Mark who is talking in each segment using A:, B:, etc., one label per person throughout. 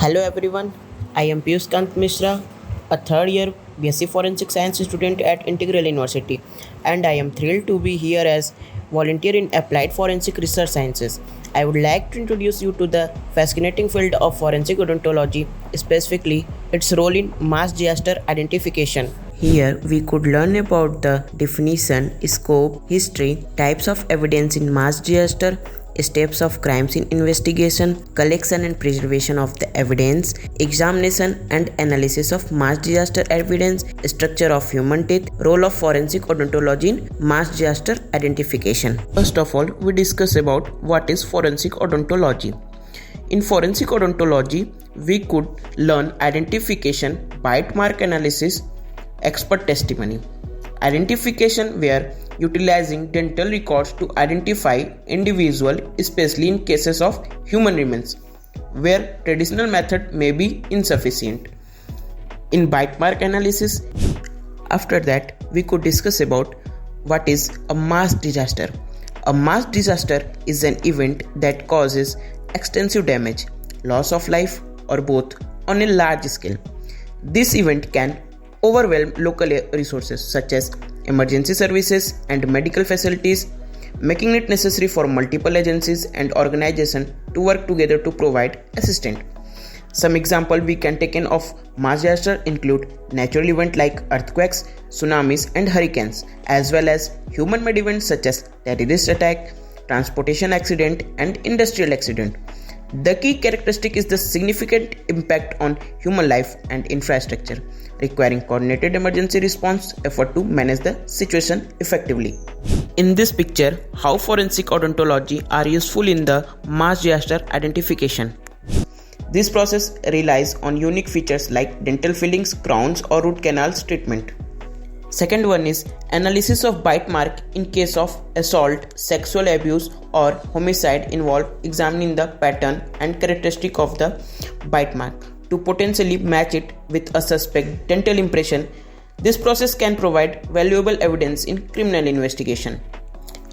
A: Hello everyone, I am Piyush Kant Mishra, a third year BSc Forensic Science student at Integral University, and I am thrilled to be here as volunteer in Applied Forensic Research Sciences. I would like to introduce you to the fascinating field of forensic odontology, specifically its role in mass disaster identification. Here, we could learn about the definition, scope, history, types of evidence in mass disaster, steps of crimes in investigation, collection and preservation of the evidence, examination and analysis of mass disaster evidence, structure of human teeth, role of forensic odontology in mass disaster identification. First of all, we discuss about what is forensic odontology. In forensic odontology, we could learn identification, bite mark analysis, expert testimony. Identification where utilizing dental records to identify individual, especially in cases of human remains, where traditional method may be insufficient. In bite mark analysis, after that we could discuss about what is a mass disaster. A mass disaster is an event that causes extensive damage, loss of life, or both on a large scale. This event can overwhelm local resources such as emergency services and medical facilities, making it necessary for multiple agencies and organizations to work together to provide assistance. Some example we can take in of mass disaster include natural events like earthquakes, tsunamis and hurricanes, as well as human-made events such as terrorist attack, transportation accident and industrial accident. The key characteristic is the significant impact on human life and infrastructure, requiring coordinated emergency response effort to manage the situation effectively. In this picture, how forensic odontology are useful in the mass disaster identification. This process relies on unique features like dental fillings, crowns or root canals treatment. Second one is analysis of bite mark in case of assault, sexual abuse or homicide involve examining the pattern and characteristic of the bite mark to potentially match it with a suspect dental impression. This process can provide valuable evidence in criminal investigation.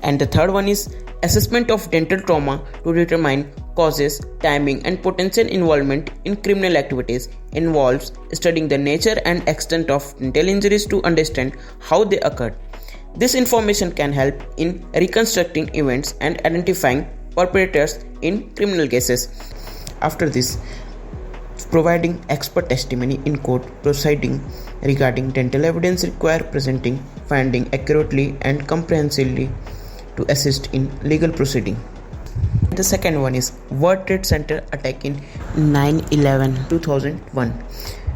A: And the third one is assessment of dental trauma to determine causes, timing and potential involvement in criminal activities. Involves studying the nature and extent of dental injuries to understand how they occurred. This information can help in reconstructing events and identifying perpetrators in criminal cases. After this, providing expert testimony in court proceeding regarding dental evidence require presenting finding accurately and comprehensively to assist in legal proceeding. The second one is World Trade Center attack in 9/11/2001.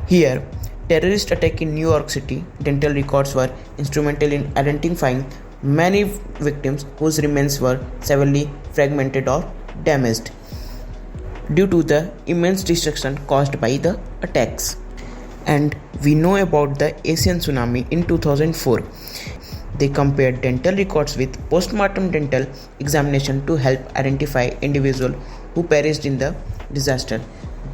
A: Here, terrorist attack in New York City, dental records were instrumental in identifying many victims whose remains were severely fragmented or damaged due to the immense destruction caused by the attacks. And we know about the Asian tsunami in 2004. They compared dental records with post-mortem dental examination to help identify individuals who perished in the disaster.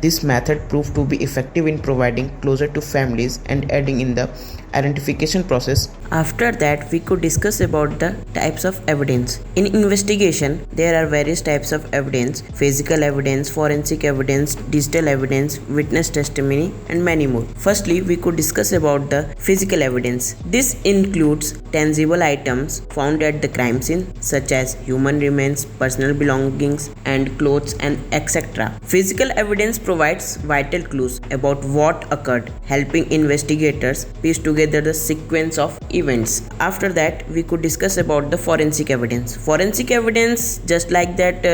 A: This method proved to be effective in providing closure to families and aiding in the identification process. After that, we could discuss about the types of evidence. In investigation, there are various types of evidence: physical evidence, forensic evidence, digital evidence, witness testimony, and many more. Firstly, we could discuss about the physical evidence. This includes tangible items found at the crime scene, such as human remains, personal belongings, and clothes, and etc. Physical evidence provides vital clues about what occurred, helping investigators piece together the sequence of events. After that, we could discuss about the forensic evidence. Forensic evidence, just like that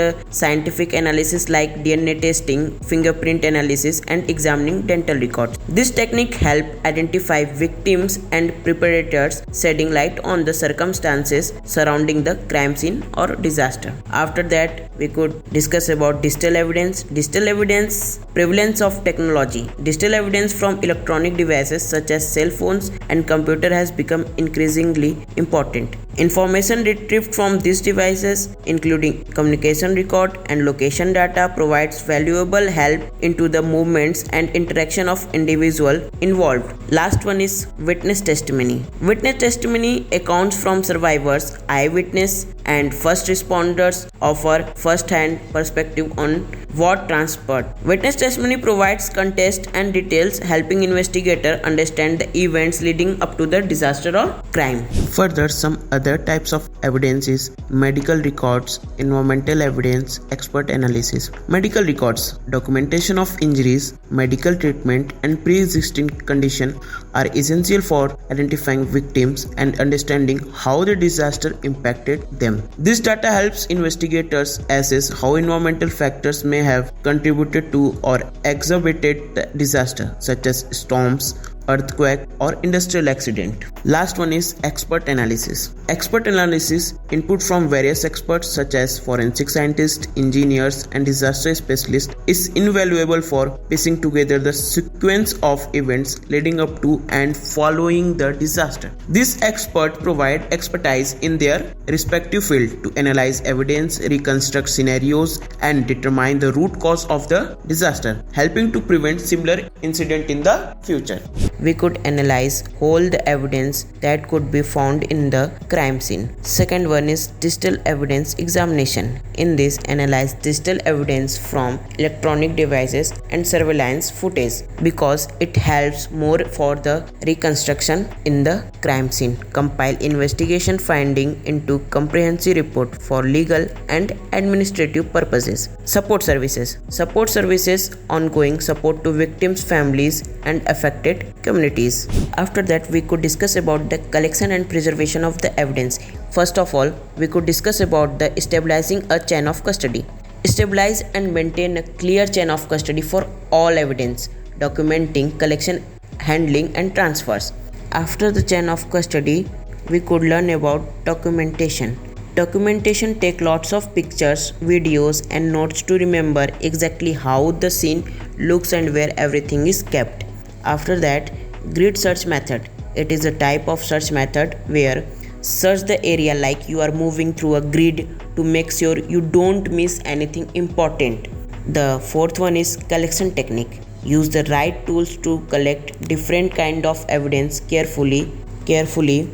A: scientific analysis like DNA testing, fingerprint analysis, and examining dental records. This technique help identify victims and perpetrators, shedding light on the circumstances surrounding the crime scene or disaster. After that, we could discuss about digital evidence. Digital evidence, prevalence of technology. Digital evidence from electronic devices such as cell phones and computer has become increasingly important. Information retrieved from these devices, including communication record and location data, provides valuable help into the movements and interaction of individual involved. Last one is witness testimony. Witness testimony accounts from survivors, eyewitness and first responders offer first-hand perspective on what transpired. Witness testimony provides context and details, helping investigator understand the events leading up to the disaster or crime. Further, some other types of evidence is medical records, environmental evidence, expert analysis. Medical records, documentation of injuries, medical treatment, and pre-existing condition are essential for identifying victims and understanding how the disaster impacted them. This data helps investigators assess how environmental factors may have contributed to or exacerbated the disaster, such as storms, earthquake, or industrial accident. Last one is expert analysis. Expert analysis, input from various experts such as forensic scientists, engineers, and disaster specialists, is invaluable for piecing together the sequence of events leading up to and following the disaster. These experts provide expertise in their respective field to analyze evidence, reconstruct scenarios, and determine the root cause of the disaster, helping to prevent similar incident in the future. We could analyze all the evidence that could be found in the crime scene. Second one is digital evidence examination. In this, analyze digital evidence from electronic devices and surveillance footage because it helps more for the reconstruction in the crime scene. Compile investigation finding into comprehensive report for legal and administrative purposes. Support services. Support services ongoing support to victims' families and affected communities. After that, we could discuss about the collection and preservation of the evidence. First of all, we could discuss about the stabilizing a chain of custody. Stabilize and maintain a clear chain of custody for all evidence, documenting collection, handling, and transfers. After the chain of custody, we could learn about documentation. Documentation take lots of pictures, videos, and notes to remember exactly how the scene looks and where everything is kept. After that, grid search method. It is a type of search method where search the area like you are moving through a grid to make sure you don't miss anything important. The fourth one is collection technique. Use the right tools to collect different kind of evidence carefully.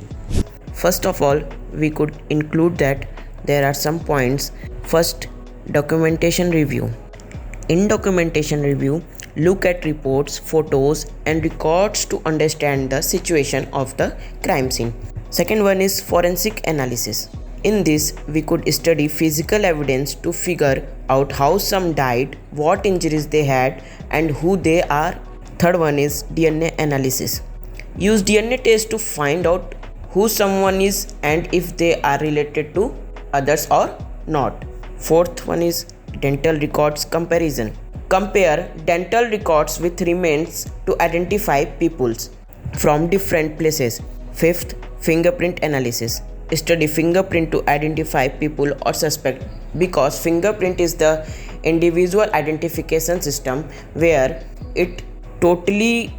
A: First of all, we could include that there are some points. First, documentation review. In documentation review, look at reports, photos, and records to understand the situation of the crime scene. Second one is forensic analysis. In this, we could study physical evidence to figure out how some died, what injuries they had, and who they are. Third one is DNA analysis. Use DNA tests to find out who someone is and if they are related to others or not. Fourth one is dental records comparison. Compare dental records with remains to identify peoples from different places. Fifth, fingerprint analysis. Study fingerprint to identify people or suspect because fingerprint is the individual identification system where it totally.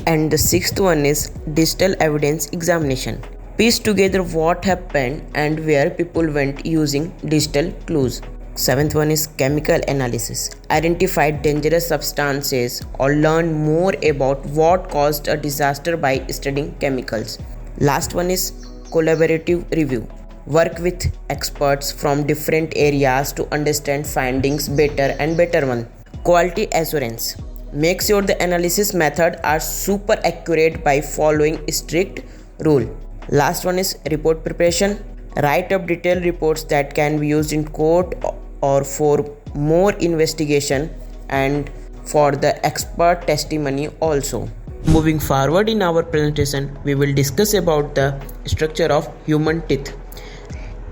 A: And the sixth one is digital evidence examination. Piece together what happened and where people went using digital clues. Seventh one is chemical analysis. Identify dangerous substances or learn more about what caused a disaster by studying chemicals. Last one is collaborative review. Work with experts from different areas to understand findings better and better one. Quality assurance. Make sure the analysis method are super accurate by following strict rule. Last one is report preparation. Write up detailed reports that can be used in court or for more investigation and for the expert testimony also. Moving forward in our presentation, we will discuss about the structure of human teeth.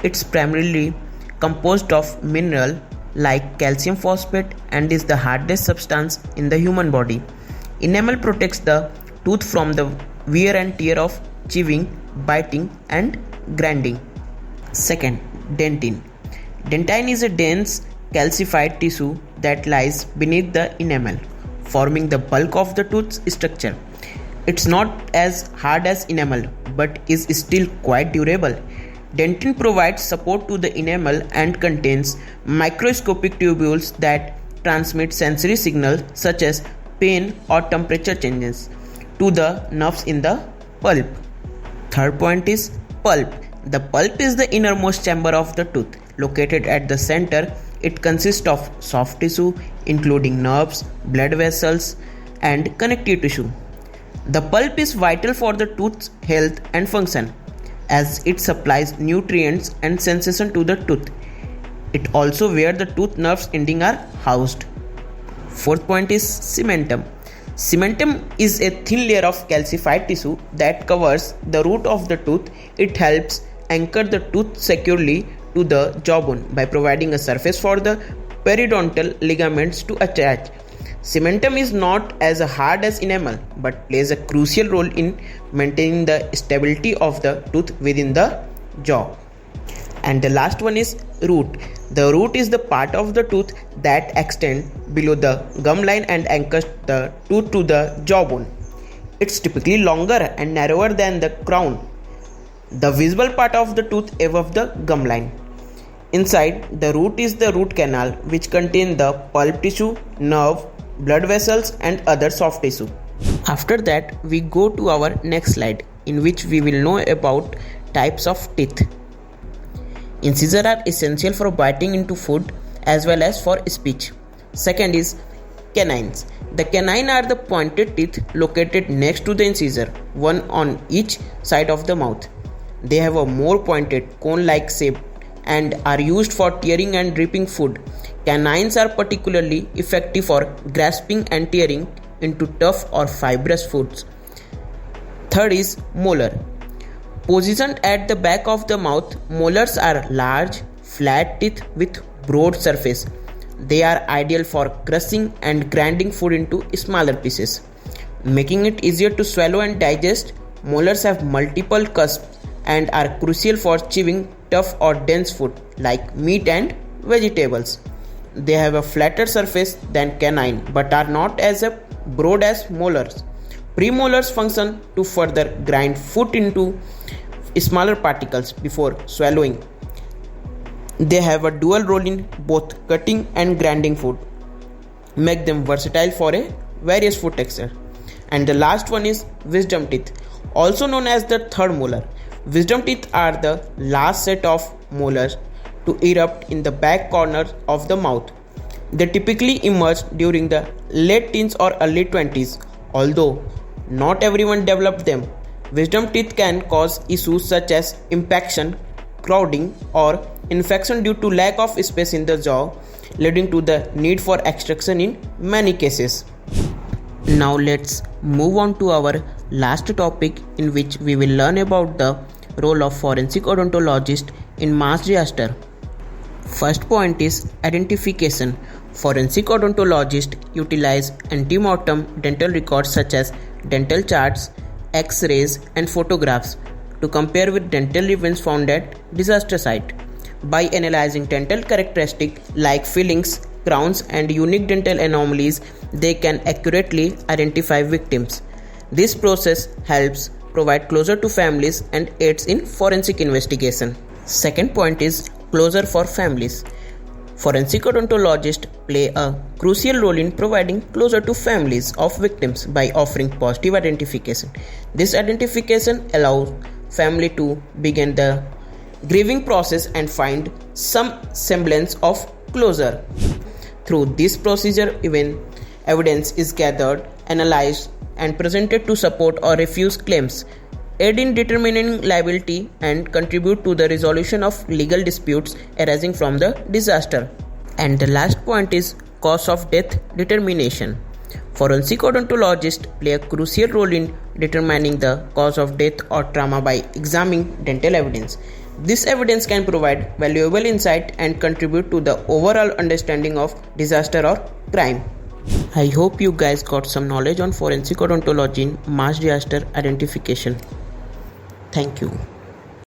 A: It's primarily composed of mineral like calcium phosphate and is the hardest substance in the human body. Enamel protects the tooth from the wear and tear of chewing, biting, and grinding. Second, dentin. Dentin is a dense calcified tissue that lies beneath the enamel, forming the bulk of the tooth's structure. It's not as hard as enamel, but is still quite durable. Dentin provides support to the enamel and contains microscopic tubules that transmit sensory signals such as pain or temperature changes to the nerves in the pulp. Third point is pulp. The pulp is the innermost chamber of the tooth. Located at the center, it consists of soft tissue including nerves, blood vessels, and connective tissue. The pulp is vital for the tooth's health and function as it supplies nutrients and sensation to the tooth. It also where the tooth nerves ending are housed. Fourth point is cementum. Cementum is a thin layer of calcified tissue that covers the root of the tooth. It helps anchor the tooth securely to the jawbone by providing a surface for the periodontal ligaments to attach. Cementum is not as hard as enamel but plays a crucial role in maintaining the stability of the tooth within the jaw. And the last one is root. The root is the part of the tooth that extends below the gum line and anchors the tooth to the jawbone. It's typically longer and narrower than the crown, the visible part of the tooth above the gum line. Inside the root is the root canal, which contains the pulp tissue, nerve, blood vessels and other soft tissue. After that, we go to our next slide, in which we will know about types of teeth. Incisors are essential for biting into food as well as for speech. Second is canines. The canine are the pointed teeth located next to the incisor, one on each side of the mouth. They have a more pointed cone-like shape and are used for tearing and ripping food. Canines are particularly effective for grasping and tearing into tough or fibrous foods. Third is molar. Positioned at the back of the mouth, molars are large, flat teeth with broad surface. They are ideal for crushing and grinding food into smaller pieces. Making it easier to swallow and digest, molars have multiple cusps and are crucial for chewing tough or dense food like meat and vegetables. They have a flatter surface than canine but are not as broad as molars. Premolars function to further grind food into smaller particles before swallowing. They have a dual role in both cutting and grinding food, make them versatile for a various food texture. And the last one is wisdom teeth, also known as the third molar. Wisdom teeth are the last set of molars to erupt in the back corner of the mouth. They typically emerge during the late teens or early 20s, although not everyone developed them. Wisdom teeth can cause issues such as impaction, crowding, or infection due to lack of space in the jaw, leading to the need for extraction in many cases. Now let's move on to our last topic, in which we will learn about the role of forensic odontologist in mass disaster. First point is identification. Forensic odontologists utilize ante-mortem dental records such as dental charts, X-rays and photographs to compare with dental events found at disaster site. By analyzing dental characteristics like fillings, crowns and unique dental anomalies, they can accurately identify victims. This process helps provide closure to families and aids in forensic investigation. Second point is closure for families. Forensic odontologists play a crucial role in providing closure to families of victims by offering positive identification. This identification allows family to begin the grieving process and find some semblance of closure. Through this procedure, even evidence is gathered, analyzed, and presented to support or refuse claims, aid in determining liability, and contribute to the resolution of legal disputes arising from the disaster. And the last point is cause of death determination. Forensic odontologists play a crucial role in determining the cause of death or trauma by examining dental evidence. This evidence can provide valuable insight and contribute to the overall understanding of disaster or crime. I hope you guys got some knowledge on forensic odontology in mass disaster identification. Thank you.